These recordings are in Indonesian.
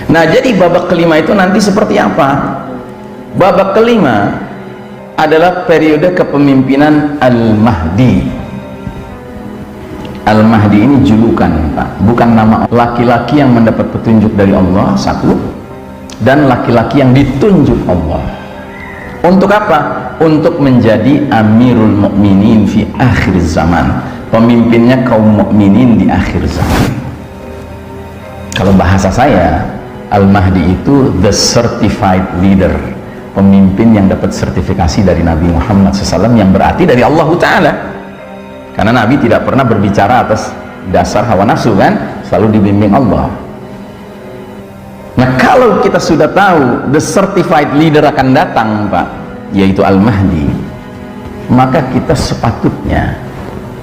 Nah, jadi babak kelima itu nanti seperti apa? Babak kelima adalah periode kepemimpinan Al-Mahdi. Al-Mahdi ini julukan, Pak, bukan nama. Laki-laki yang mendapat petunjuk dari Allah, satu, dan laki-laki yang ditunjuk Allah. Untuk apa? Untuk menjadi Amirul Mukminin fi akhir zaman, pemimpinnya kaum mukminin di akhir zaman. Kalau bahasa saya, Al-Mahdi itu the certified leader, pemimpin yang dapat sertifikasi dari Nabi Muhammad SAW, yang berarti dari Allah Ta'ala. Karena Nabi tidak pernah berbicara atas dasar hawa nafsu, kan? Selalu dibimbing Allah. Nah, kalau kita sudah tahu the certified leader akan datang, Pak, yaitu Al-Mahdi, maka kita sepatutnya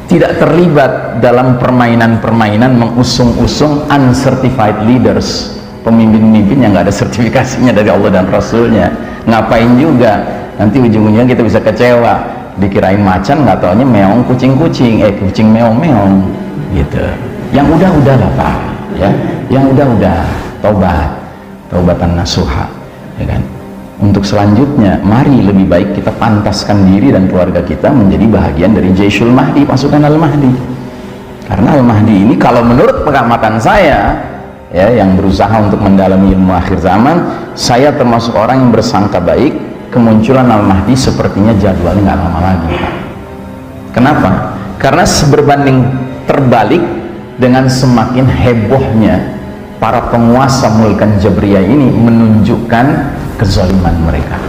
tidak terlibat dalam permainan-permainan mengusung-usung uncertified leaders, pemimpin-pemimpin yang nggak ada sertifikasinya dari Allah dan Rasulnya. Ngapain juga, nanti ujung-ujungnya kita bisa kecewa, dikirain macan, nggak taunya meong kucing-kucing, kucing meong-meong gitu. Yang udah-udah lah, Pak, ya, yang udah-udah, taubatan nasuha, ya kan. Untuk selanjutnya, mari lebih baik kita pantaskan diri dan keluarga kita menjadi bahagian dari Jaisul Mahdi, pasukan Al-Mahdi. Karena Al-Mahdi ini, kalau menurut pengamatan saya, ya, yang berusaha untuk mendalami ilmu akhir zaman, saya termasuk orang yang bersangka baik kemunculan Al-Mahdi sepertinya jadwalnya nggak lama lagi, Pak. Kenapa? Karena berbanding terbalik dengan semakin hebohnya para penguasa Mulkan Jabriyah ini menunjukkan kezaliman mereka.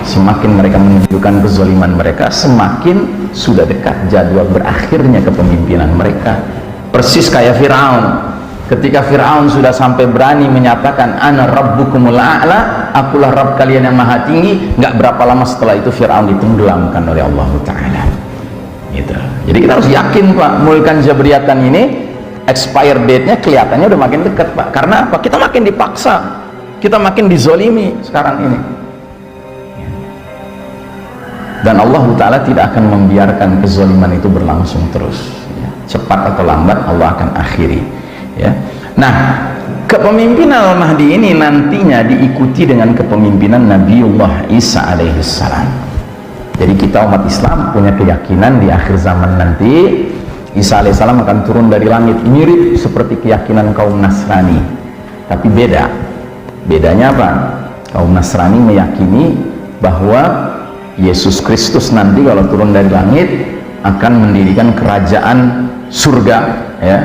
Semakin mereka menunjukkan kezaliman mereka, semakin sudah dekat jadwal berakhirnya kepemimpinan mereka. Persis kayak Fir'aun. Ketika Fir'aun sudah sampai berani menyatakan ana rabbukumul a'la, akulah Rabb kalian yang maha tinggi, nggak berapa lama setelah itu Fir'aun ditenggelamkan oleh Allah Ta'ala gitu. Jadi kita harus yakin, Pak, Mulkan Jabriyatan ini expire date-nya kelihatannya udah makin dekat, Pak. Karena apa? Kita makin dipaksa, kita makin dizolimi sekarang ini, dan Allah Ta'ala tidak akan membiarkan kezaliman itu berlangsung terus, ya. Cepat atau lambat Allah akan akhiri, ya. Nah, kepemimpinan Al-Mahdi ini nantinya diikuti dengan kepemimpinan Nabiullah Isa alaihissalam. Jadi kita umat Islam punya keyakinan di akhir zaman nanti Isa alaihissalam akan turun dari langit, mirip seperti keyakinan kaum Nasrani, tapi bedanya apa? Kaum Nasrani meyakini bahwa Yesus Kristus nanti kalau turun dari langit akan mendirikan kerajaan surga, ya,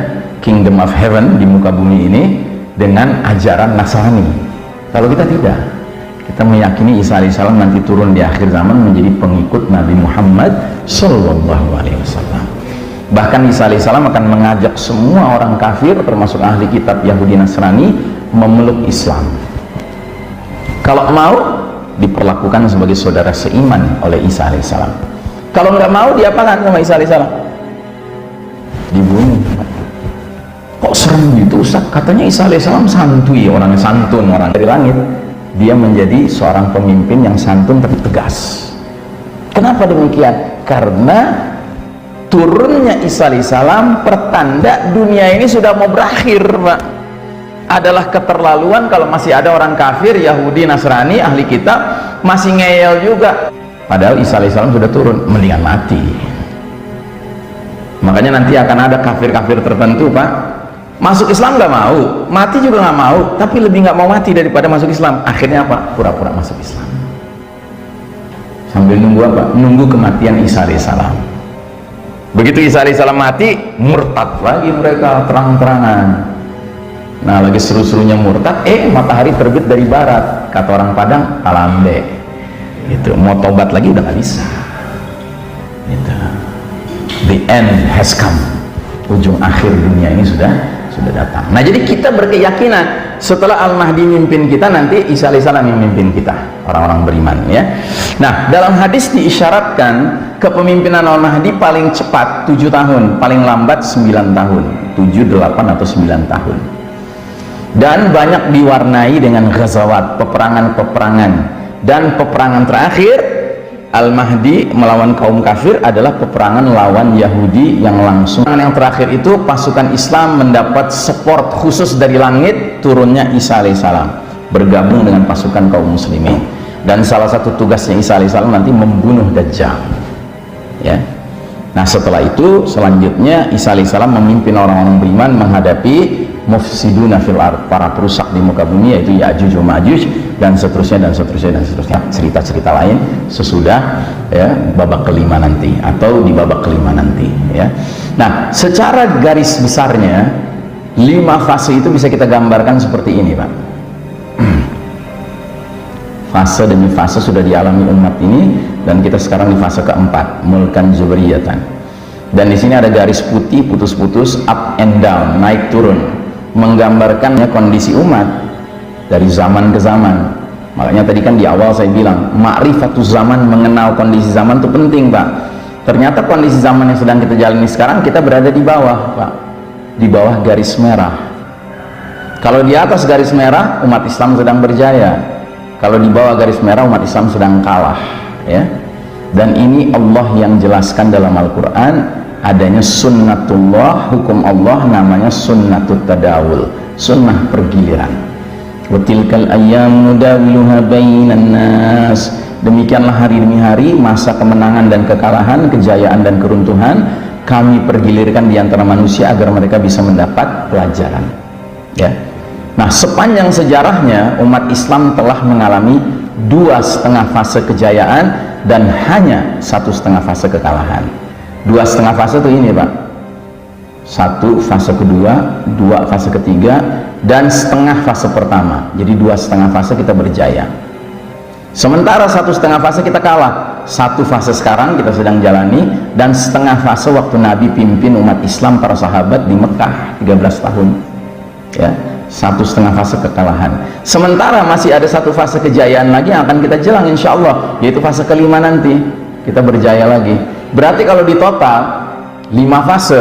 Kingdom of Heaven di muka bumi ini dengan ajaran Nasrani. Kalau kita tidak, kita meyakini Isa alaihissalam nanti turun di akhir zaman menjadi pengikut Nabi Muhammad Sallallahu Alaihi Wasallam. Bahkan Isa alaihissalam akan mengajak semua orang kafir termasuk ahli kitab Yahudi Nasrani memeluk Islam. Kalau mau, diperlakukan sebagai saudara seiman oleh Isa alaihissalam. Kalau nggak mau, diapakan sama Isa alaihissalam? Dibunuh. Kok serem gitu, Ustaz? Katanya Isa alaihissalam santuy, orangnya santun, orang dari langit. Dia menjadi seorang pemimpin yang santun tapi tegas. Kenapa demikian? Karena turunnya Isa alaihissalam pertanda dunia ini sudah mau berakhir, Pak. Adalah keterlaluan kalau masih ada orang kafir, Yahudi, Nasrani, ahli kitab masih ngeyel juga. Padahal Isa alaihissalam sudah turun, mendingan mati. Makanya nanti akan ada kafir-kafir tertentu, Pak, masuk Islam nggak mau, mati juga nggak mau, tapi lebih nggak mau mati daripada masuk Islam. Akhirnya apa? Pura-pura masuk Islam. Sambil nunggu apa? Nunggu kematian Isa alaihissalam. Begitu Isa alaihissalam mati, murtad lagi mereka terang-terangan. Nah, lagi seru-serunya murtad, matahari terbit dari barat, kata orang Padang, talambe gitu. Mau tobat lagi udah nggak bisa gitu. The end has come. Ujung akhir dunia ini sudah datang. Nah, jadi kita berkeyakinan setelah Al-Mahdi mimpin kita, nanti Isa alaihissalam yang mimpin kita, orang-orang beriman, ya. Nah, dalam hadis diisyaratkan kepemimpinan Al-Mahdi paling cepat 7 tahun, paling lambat 9 tahun, 7, 8 atau 9 tahun. Dan banyak diwarnai dengan ghazawat, peperangan-peperangan, dan peperangan terakhir Al-Mahdi melawan kaum kafir adalah peperangan lawan Yahudi yang langsung. Yang terakhir itu pasukan Islam mendapat support khusus dari langit, turunnya Isa alaihissalam bergabung dengan pasukan kaum muslimin, dan salah satu tugasnya Isa alaihissalam nanti membunuh Dajjal, ya. Nah setelah itu selanjutnya Isa alaihissalam memimpin orang-orang beriman menghadapi mufsiduna fil ard, para perusak di muka bumi, yaitu Ya'juj wa Ma'juj, dan seterusnya dan seterusnya dan seterusnya, cerita-cerita lain sesudah ya babak kelima nanti atau di babak kelima nanti, ya. Nah secara garis besarnya 5 fase itu bisa kita gambarkan seperti ini, Pak. Fase demi fase sudah dialami umat ini, dan kita sekarang di fase keempat, mulkan zubriyatan. Dan di sini ada garis putih putus-putus, up and down, naik turun, menggambarkannya kondisi umat dari zaman ke zaman. Makanya tadi kan di awal saya bilang ma'rifatus zaman, mengenal kondisi zaman itu penting, Pak. Ternyata kondisi zaman yang sedang kita jalani sekarang, kita berada di bawah, Pak, di bawah garis merah. Kalau di atas garis merah umat Islam sedang berjaya, kalau di bawah garis merah umat Islam sedang kalah, ya. Dan ini Allah yang jelaskan dalam Al-Quran, adanya sunnatullah, hukum Allah namanya sunnatut tadawul, sunnah pergiliran. Wa tilkal ayyam nudawiluha bainan nas, demikianlah hari demi hari, masa kemenangan dan kekalahan, kejayaan dan keruntuhan kami pergilirkan di antara manusia agar mereka bisa mendapat pelajaran, ya. Nah sepanjang sejarahnya umat Islam telah mengalami 2,5 fase kejayaan dan hanya 1,5 fase kekalahan. 2,5 fase itu ini, Pak: 1 fase kedua, 2 fase ketiga, dan setengah fase pertama. Jadi 2,5 fase kita berjaya, sementara 1,5 fase kita kalah. 1 fase sekarang kita sedang jalani, dan setengah fase waktu Nabi pimpin umat Islam, para sahabat di Mekah 13 tahun, ya. 1,5 fase kekalahan. Sementara masih ada 1 fase kejayaan lagi yang akan kita jelang insya Allah, yaitu fase kelima nanti kita berjaya lagi. Berarti kalau di total 5 fase,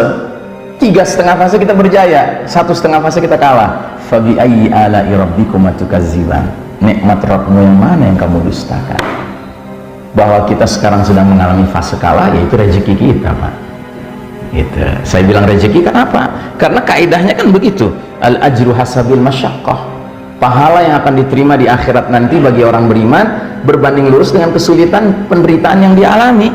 3,5 fase kita berjaya, 1,5 fase kita kalah. Fabi ayyi ala'i rabbikuma tukazziban, nikmat Rabbmu yang mana yang kamu dustakan? Bahwa kita sekarang sedang mengalami fase kalah, yaitu rezeki kita, Pak. Itu saya bilang rezeki, kenapa? Karena kaidahnya kan begitu, al ajru hasabil masyaqqah, pahala yang akan diterima di akhirat nanti bagi orang beriman berbanding lurus dengan kesulitan penderitaan yang dialami.